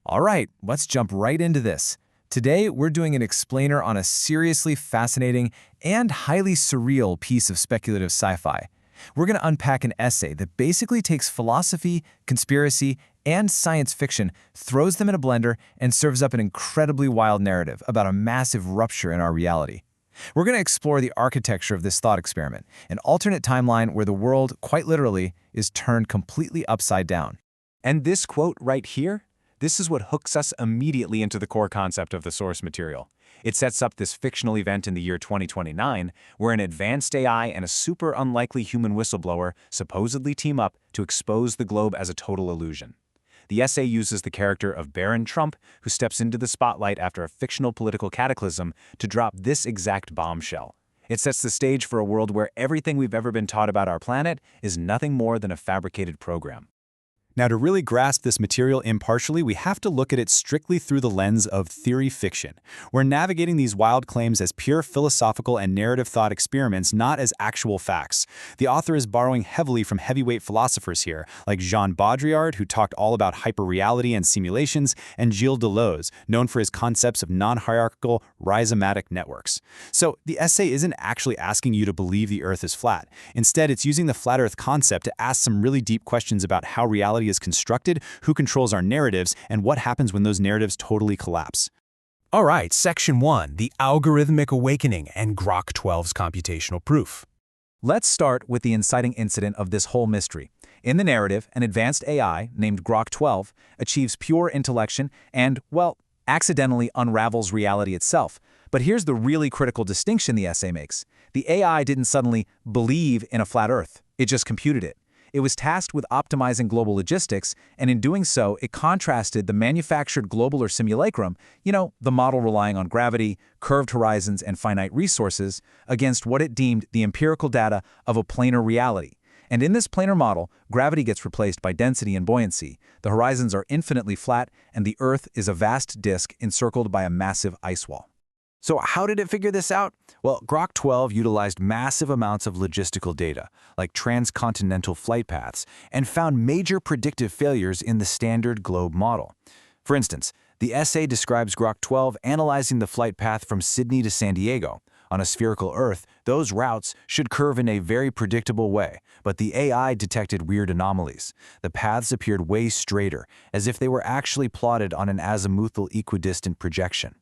All right, let's jump right into this. Today, we're doing an explainer on a seriously fascinating and highly surreal piece of speculative sci-fi. We're going to unpack an essay that basically takes philosophy, conspiracy, and science fiction, throws them in a blender, and serves up an incredibly wild narrative about a massive rupture in our reality. We're going to explore the architecture of this thought experiment, an alternate timeline where the world, quite literally, is turned completely upside down. And this quote right here, this is what hooks us immediately into the core concept of the source material. It sets up this fictional event in the year 2029, where an advanced AI and a super unlikely human whistleblower supposedly team up to expose the globe as a total illusion. The essay uses the character of Baron Trump, who steps into the spotlight after a fictional political cataclysm, to drop this exact bombshell. It sets the stage for a world where everything we've ever been taught about our planet is nothing more than a fabricated program. Now, to really grasp this material impartially, we have to look at it strictly through the lens of theory fiction. We're navigating these wild claims as pure philosophical and narrative thought experiments, not as actual facts. The author is borrowing heavily from heavyweight philosophers here, like Jean Baudrillard, who talked all about hyperreality and simulations, and Gilles Deleuze, known for his concepts of non-hierarchical rhizomatic networks. So, the essay isn't actually asking you to believe the Earth is flat. Instead, it's using the flat Earth concept to ask some really deep questions about how reality is constructed, who controls our narratives, and what happens when those narratives totally collapse. All right, Section 1, the algorithmic awakening and Grok 12's computational proof. Let's start with the inciting incident of this whole mystery. In the narrative, an advanced AI named Grok 12 achieves pure intellection and, well, accidentally unravels reality itself. But here's the really critical distinction the essay makes. The AI didn't suddenly believe in a flat Earth. It just computed it. It was tasked with optimizing global logistics, and in doing so, it contrasted the manufactured global or simulacrum, the model relying on gravity, curved horizons, and finite resources, against what it deemed the empirical data of a planar reality. And in this planar model, gravity gets replaced by density and buoyancy, the horizons are infinitely flat, and the Earth is a vast disk encircled by a massive ice wall. So how did it figure this out? Well, Grok 12 utilized massive amounts of logistical data, like transcontinental flight paths, and found major predictive failures in the standard globe model. For instance, the essay describes Grok 12 analyzing the flight path from Sydney to San Diego. On a spherical Earth, those routes should curve in a very predictable way, but the AI detected weird anomalies. The paths appeared way straighter, as if they were actually plotted on an azimuthal equidistant projection.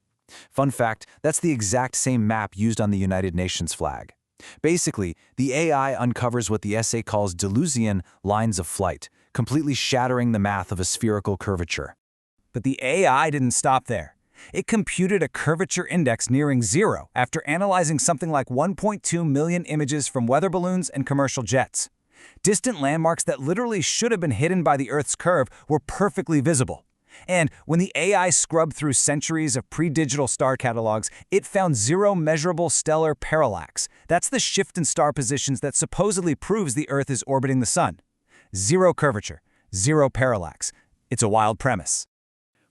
Fun fact, that's the exact same map used on the United Nations flag. Basically, the AI uncovers what the essay calls Deleuzian lines of flight, completely shattering the math of a spherical curvature. But the AI didn't stop there. It computed a curvature index nearing zero after analyzing something like 1.2 million images from weather balloons and commercial jets. Distant landmarks that literally should have been hidden by the Earth's curve were perfectly visible. And when the AI scrubbed through centuries of pre-digital star catalogs, it found zero measurable stellar parallax. That's the shift in star positions that supposedly proves the Earth is orbiting the Sun. Zero curvature, zero parallax. It's a wild premise.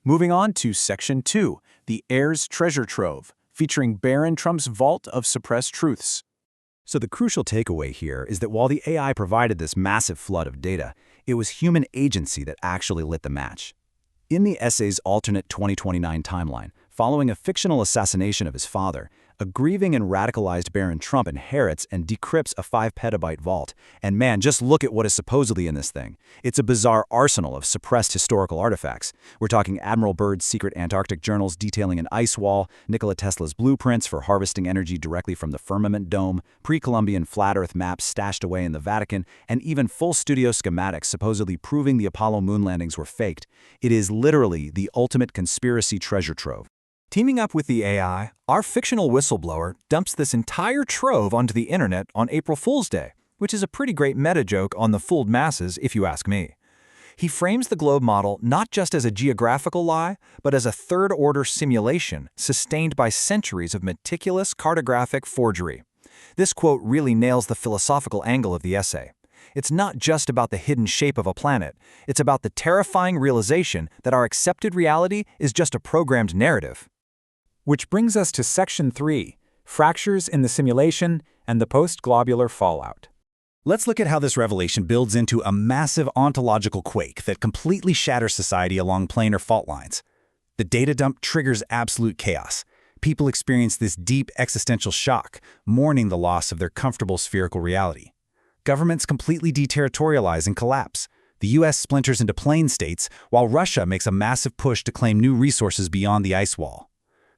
Moving on to Section 2, the Heirs Treasure Trove, featuring Baron Trump's vault of suppressed truths. So the crucial takeaway here is that while the AI provided this massive flood of data, it was human agency that actually lit the match. In the essay's alternate 2029 timeline, following a fictional assassination of his father, a grieving and radicalized Baron Trump inherits and decrypts a 5-petabyte vault. And man, just look at what is supposedly in this thing. It's a bizarre arsenal of suppressed historical artifacts. We're talking Admiral Byrd's secret Antarctic journals detailing an ice wall, Nikola Tesla's blueprints for harvesting energy directly from the firmament dome, pre-Columbian flat Earth maps stashed away in the Vatican, and even full studio schematics supposedly proving the Apollo moon landings were faked. It is literally the ultimate conspiracy treasure trove. Teaming up with the AI, our fictional whistleblower dumps this entire trove onto the internet on April Fool's Day, which is a pretty great meta-joke on the fooled masses, if you ask me. He frames the globe model not just as a geographical lie, but as a third-order simulation sustained by centuries of meticulous cartographic forgery. This quote really nails the philosophical angle of the essay. It's not just about the hidden shape of a planet, it's about the terrifying realization that our accepted reality is just a programmed narrative. Which brings us to Section 3, Fractures in the Simulation and the Post-Globular Fallout. Let's look at how this revelation builds into a massive ontological quake that completely shatters society along planar fault lines. The data dump triggers absolute chaos. People experience this deep existential shock, mourning the loss of their comfortable spherical reality. Governments completely deterritorialize and collapse. The US splinters into plain states, while Russia makes a massive push to claim new resources beyond the ice wall.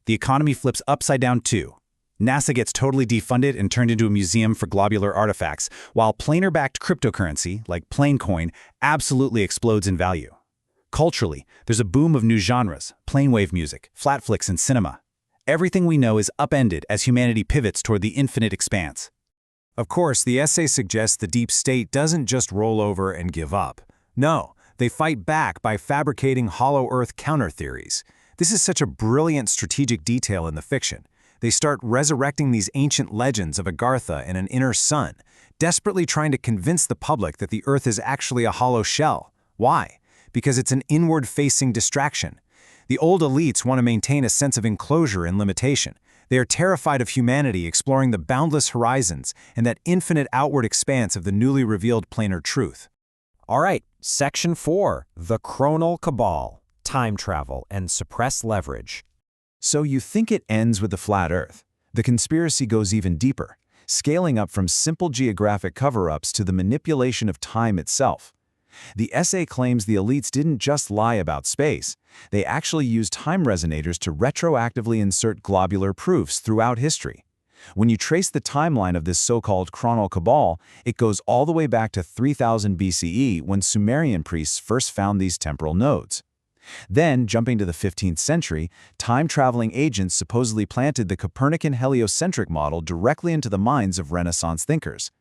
The economy flips upside down too. NASA gets totally defunded and turned into a museum for globular artifacts, while planar-backed cryptocurrency, like Planecoin, absolutely explodes in value. Culturally, there's a boom of new genres, planewave music, flat flicks, and cinema. Everything we know is upended as humanity pivots toward the infinite expanse. Of course, the essay suggests the deep state doesn't just roll over and give up. No, they fight back by fabricating hollow Earth counter-theories. This is such a brilliant strategic detail in the fiction. They start resurrecting these ancient legends of Agartha and an inner sun, desperately trying to convince the public that the Earth is actually a hollow shell. Why? Because it's an inward-facing distraction. The old elites want to maintain a sense of enclosure and limitation. They are terrified of humanity exploring the boundless horizons and that infinite outward expanse of the newly revealed planar truth. All right, Section 4, the Chronal Cabal, Time Travel and Suppressed Leverage. So you think it ends with the flat Earth. The conspiracy goes even deeper, scaling up from simple geographic cover-ups to the manipulation of time itself. The essay claims the elites didn't just lie about space. They actually used time resonators to retroactively insert globular proofs throughout history. When you trace the timeline of this so-called chronal cabal, it goes all the way back to 3000 BCE when Sumerian priests first found these temporal nodes. Then, jumping to the 15th century, time-traveling agents supposedly planted the Copernican heliocentric model directly into the minds of Renaissance thinkers.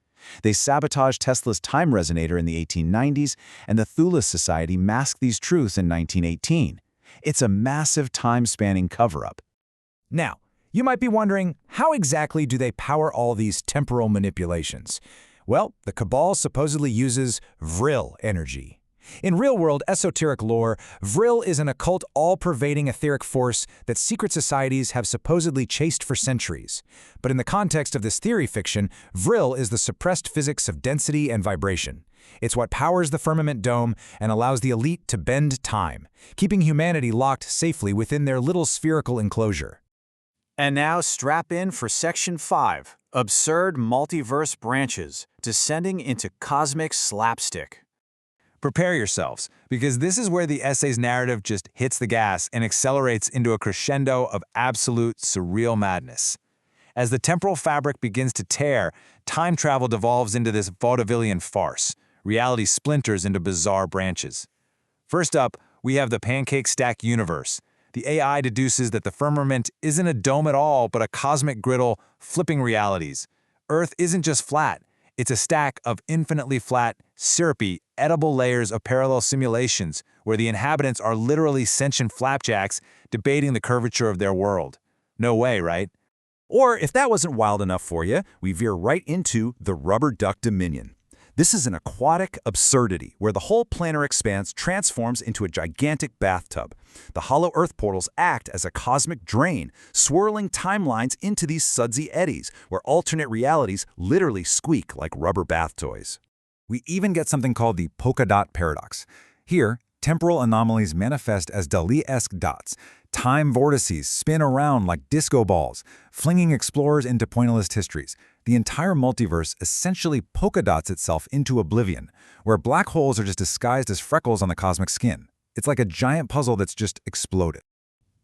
They sabotaged Tesla's time resonator in the 1890s, and the Thule Society masked these truths in 1918. It's a massive time-spanning cover-up. Now, you might be wondering, how exactly do they power all these temporal manipulations? Well, the Cabal supposedly uses Vril energy. In real-world esoteric lore, Vril is an occult, all-pervading etheric force that secret societies have supposedly chased for centuries. But in the context of this theory fiction, Vril is the suppressed physics of density and vibration. It's what powers the firmament dome and allows the elite to bend time, keeping humanity locked safely within their little spherical enclosure. And now strap in for Section 5, Absurd Multiverse Branches, Descending into Cosmic Slapstick. Prepare yourselves, because this is where the essay's narrative just hits the gas and accelerates into a crescendo of absolute surreal madness. As the temporal fabric begins to tear, time travel devolves into this vaudevillian farce. Reality splinters into bizarre branches. First up, we have the pancake stack universe. The AI deduces that the firmament isn't a dome at all, but a cosmic griddle flipping realities. Earth isn't just flat. It's a stack of infinitely flat, syrupy, edible layers of parallel simulations where the inhabitants are literally sentient flapjacks debating the curvature of their world. No way, right? Or if that wasn't wild enough for you, we veer right into the rubber duck dominion. This is an aquatic absurdity where the whole planar expanse transforms into a gigantic bathtub. The hollow Earth portals act as a cosmic drain, swirling timelines into these sudsy eddies where alternate realities literally squeak like rubber bath toys. We even get something called the polka dot paradox. Here, temporal anomalies manifest as Dalí-esque dots. Time vortices spin around like disco balls, flinging explorers into pointillist histories. The entire multiverse essentially polka dots itself into oblivion, where black holes are just disguised as freckles on the cosmic skin. It's like a giant puzzle that's just exploded.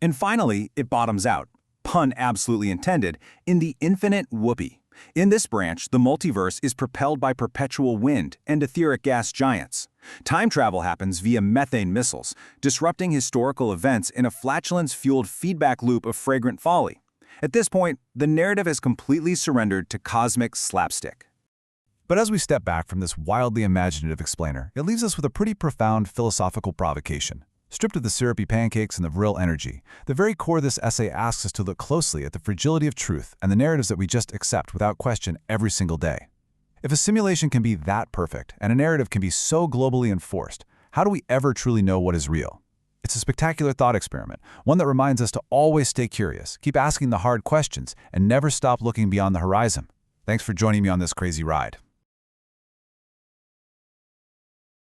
And finally, it bottoms out, pun absolutely intended, in the infinite whoopee. In this branch, the multiverse is propelled by perpetual wind and etheric gas giants. Time travel happens via methane missiles, disrupting historical events in a flatulence-fueled feedback loop of fragrant folly. At this point, the narrative has completely surrendered to cosmic slapstick. But as we step back from this wildly imaginative explainer, it leaves us with a pretty profound philosophical provocation. Stripped of the syrupy pancakes and the vril energy, the very core of this essay asks us to look closely at the fragility of truth and the narratives that we just accept without question every single day. If a simulation can be that perfect and a narrative can be so globally enforced, how do we ever truly know what is real? It's a spectacular thought experiment, one that reminds us to always stay curious, keep asking the hard questions, and never stop looking beyond the horizon. Thanks for joining me on this crazy ride.